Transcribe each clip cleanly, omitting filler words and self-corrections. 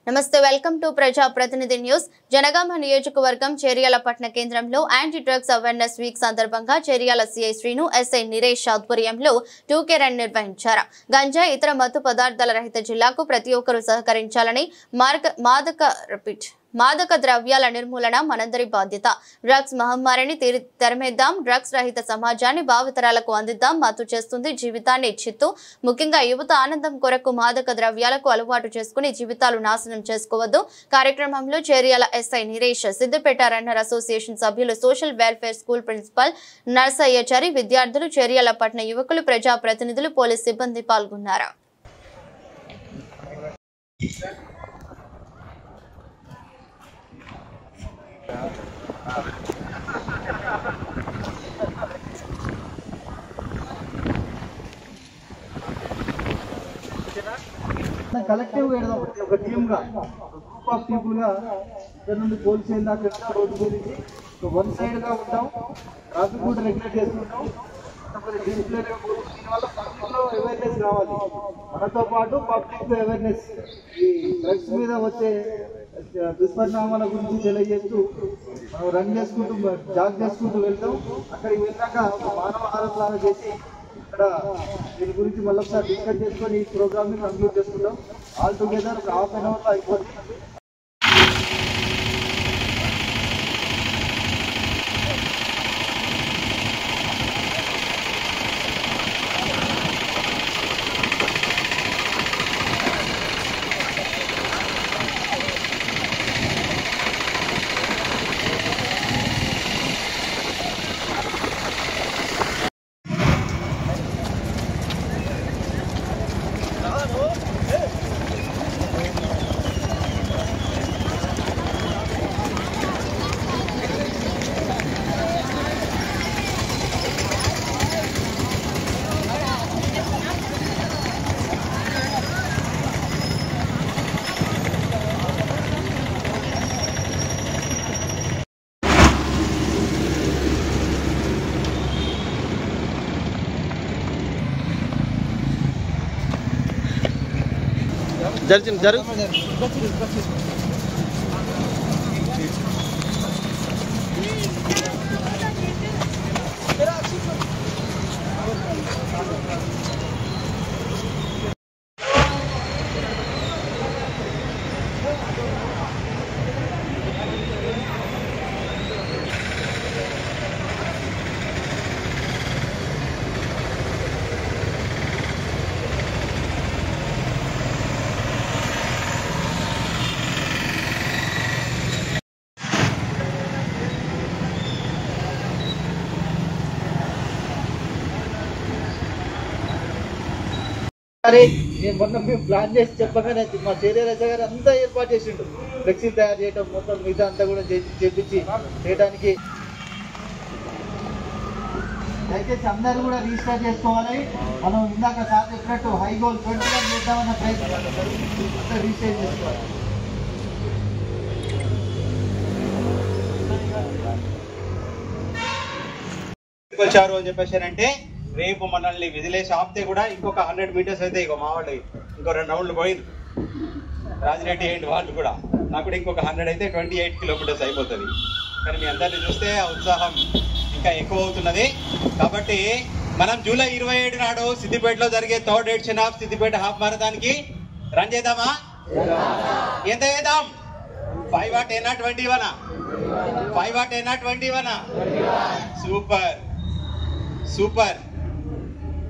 నమస్తే welcome to ప్రజా ప్రతినిధి న్యూస్. జనగామ నియోజకవర్గం చేర్యాల పట్టణ కేంద్రంలో యాంటీ డ్రగ్స్ అవేర్నెస్ వీక్ సందర్భంగా చేర్యాల సిఐ శ్రీను ఎస్ఐ నిరేష్ ఆధ్వర్యంలో 2K రన్ నిర్వహించారు. గంజా ఇతర మత్తు పదార్థాల రహిత జిల్లాకు ప్రతి ఒక్కరూ సహకరించాలని మాదక ద్రవ్యాల నిర్మూలన మనందరి బాధ్యత. డ్రగ్స్ మహమ్మారిని తెరమేద్దాం. డ్రగ్స్ రహిత సమాజాన్ని భావితరాలకు అందిద్దాం. మత్తు చేస్తుంది జీవితాన్ని చిత్తు. ముఖ్యంగా యువత ఆనందం కొరకు మాదక ద్రవ్యాలకు అలవాటు చేసుకుని జీవితాలు నాశనం చేసుకోవద్దు. కార్యక్రమంలో Cheriyal SI Niresh, Siddipet runner association సభ్యులు, social welfare school principal Narsayyachari, విద్యార్థులు, చేర్యాల పట్టణ యువకులు, ప్రజా ప్రతినిధులు, పోలీస్ సిబ్బంది పాల్గొన్నారు. కలెక్టివ్ గా ఒక టీమ్ గా గ్రూప్ ఆఫ్ పీపుల్ గా ఇక్కడ నుండి పోలీసు దాకా రోడ్డు గురించి వన్ సైడ్ గా ఉంటాం. ట్రాఫిక్ కూడా రెగ్యులేట్ చేసుకుంటాం. దీనివల్ల పబ్లిక్ లో అవేర్నెస్ రావాలి. మనతో పాటు పబ్లిక్ అవేర్నెస్ ఈ డ్రగ్స్ మీద వచ్చే దుష్పరిణామాల గురించి తెలియజేస్తూ మనం రన్ చేసుకుంటూ జాగ్ చేసుకుంటూ వెళ్తాం. అక్కడికి వెళ్ళాక మానవ ఆహారం లాగా చేసి ఇక్కడ దీని గురించి మళ్ళీ ఒకసారి డిస్కస్ చేసుకొని ఈ ప్రోగ్రామ్ ని కంప్లీట్ చేసుకుంటాం. All together half an hour లో అయిపోతుంది. మొన్న మేము ప్లాన్ చేసి చెప్పగానే మా చేర్యాల గారు అంతా ఏర్పాటు చేసిండు. ఫ్లెక్సీ తయారు చేయడం మొత్తం మిగతా అంతా కూడా చేపించి చేయడానికి దయచేసి అందరూ కూడా రీస్టార్ట్ చేసుకోవాలి. మనం ఇందాక సార్ చెప్పినట్టు హై గోల్ 21 చేద్దామన్న ప్రయత్నం రీస్టార్ట్ చేసుకోవాలి. వచ్చారు అని చెప్పేసారంటే రేపు మనల్ని విదిలేసి ఆపితే కూడా ఇంకొక 100 మీటర్స్ అయితే ఇక మా వాళ్ళు ఇంకో 2 రౌండ్లు పోయింది. రాజిరెడ్డి ఏంటి వాళ్ళు కూడా నాకు కూడా ఇంకొక 100 అయితే 28 కిలోమీటర్స్ అయిపోతుంది. కానీ మీ అందరినీ చూస్తే ఆ ఉత్సాహం ఇంకా ఎక్కువ అవుతున్నది. కాబట్టి మనం జూలై 27 నాడు సిద్దిపేటలో జరిగే 3rd edition of Siddipet half మారథాన్కి రన్ చేద్దామా? ఎంత చేద్దాం? 5 or 10 or 21? 5 or 10 or 21? Super super.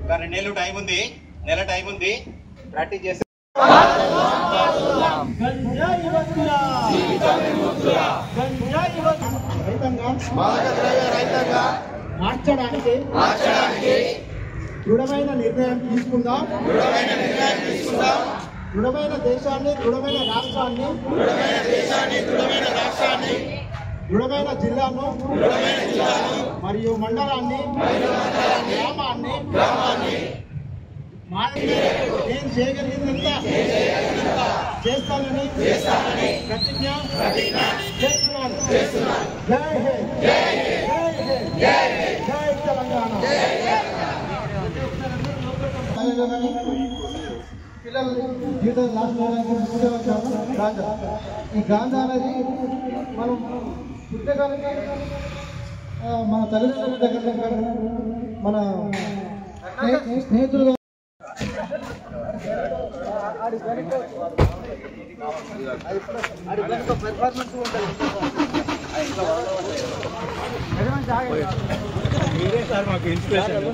2 నెలలు టైం ఉంది, నెల టైం ఉంది, ప్రాక్టీస్ చేస్తే మార్చడానికి దృఢమైన నిర్ణయం తీసుకుందాం. దృఢమైన దేశాన్ని, దృఢమైన రాష్ట్రాన్ని, దృఢమైన జిల్లాను మరియు మండలాన్ని, గ్రామాన్ని నేను చేయగలిగినంత చేస్తానని ప్రతిజ్ఞ చేస్తున్నాను. జై హింద్, జై హింద్, జై తెలంగాణ. పిల్లలు గీత లాస్ట్ గాంజా. ఈ గాంజా అనేది మనం పుస్తకాలకి మన తల్లిదండ్రుల దగ్గర మన స్నేహితులుగా పెర్ఫార్మెన్స్ ఉంటుంది. మీరే సార్ మాకు ఇన్స్పిరేషన్.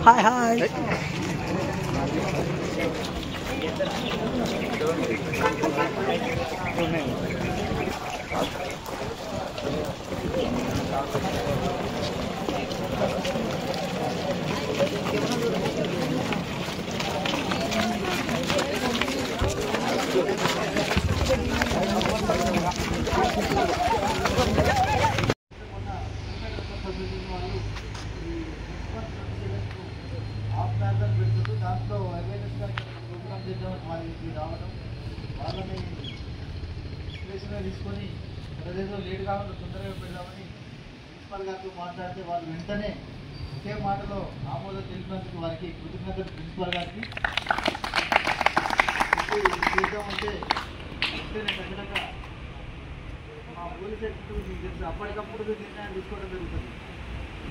Hi hi. దాంట్లో అవేర్నెస్ ప్రోగ్రామ్ చేద్దామని వాళ్ళకి రావడం, వాళ్ళని ఇన్స్పిరేషన్గా తీసుకొని ఏదో లేట్ కాకుండా తొందరగా పెడదామని ప్రిన్సిపల్ గారితో మాట్లాడితే వాళ్ళు వెంటనే ఒకే మాటలో ఆమోదం తెలిపినందుకు వారికి కృతజ్ఞతలు. ప్రిన్సిపల్ గారికి చేద్దామంటే వెంటనే ఖచ్చితంగా మా పోలీస్ ఎగ్జిక్యూటివ్ మీకు తెలుసు అప్పటికప్పుడు నిర్ణయం తీసుకోవడం జరుగుతుంది.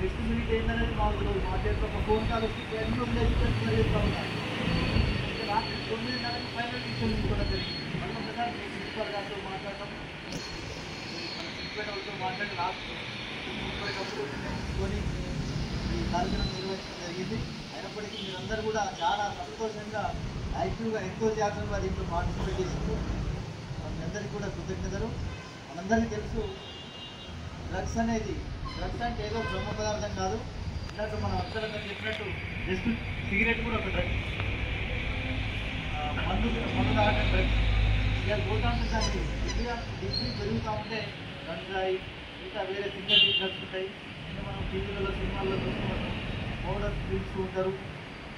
నెక్స్ట్ మినిట్ ఏంటనేది మాకు మా చేతిలో ఒక ఫోన్ కాల్ వచ్చి చేస్తూ ఉన్నారు. రాత్రి 9:30కి ఫైనల్ డిసిషన్ తీసుకోవడం జరిగింది. మళ్ళీ ఒకసారి ప్రిన్సిపల్ గారితో మాట్లాడటం, ప్రిన్సిపల్తో మాట్లాడి రాత్రి ఇప్పటికప్పుడు తీసుకొని ఈ కార్యక్రమం నిర్వహించడం జరిగింది. అయినప్పటికీ మీరందరూ కూడా చాలా సంతోషంగా యాక్టివ్గా ఎంతోజియాజంగా దీంట్లో పార్టిసిపేట్ చేసింది. మీ అందరికీ కూడా కృతజ్ఞతలు. మనందరికీ తెలుసు డ్రగ్స్ అంటే ఏదో బ్రహ్మ పదార్థం కాదు. ఇలాంటి మనం అక్షరంగా చెప్పినట్టు జస్ట్ సిగరెట్ కూడా ఒక డ్రగ్, మందు తాగడం డ్రగ్స్. ఇక పోతా ఉంటే దానికి డిగ్రీ పెరుగుతూ ఉంటే గంజాయి ఇంకా వేరే సింగల్ డ్రగ్స్ ఉంటాయి. ఇంకా మనం టీవీలలో సినిమాల్లో చూసుకుంటాం, పౌడర్స్ తీసుకుంటూ ఉంటారు,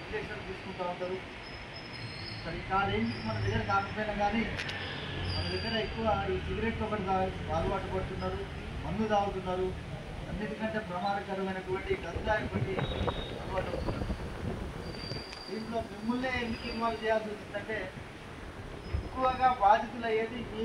ఇంజక్షన్ తీసుకుంటూ ఉంటారు. సరే ఇంకా రేంజ్కి మన దగ్గర కాకపోయినా కానీ మన దగ్గర ఎక్కువ ఈ సిగరెట్ ఒకటి అలవాటు పడుతున్నారు, మందు తాగుతున్నారు. అన్నిటికంటే ప్రమాదకరమైనటువంటి గంజాయి బట్టి అలవాటు అవుతున్నారు. దీంట్లో మిమ్మల్నే ఎందుకు ఇన్వాల్వ్ చేయాల్సి వచ్చిందంటే ఎక్కువగా బాధితులు అయ్యేది మీ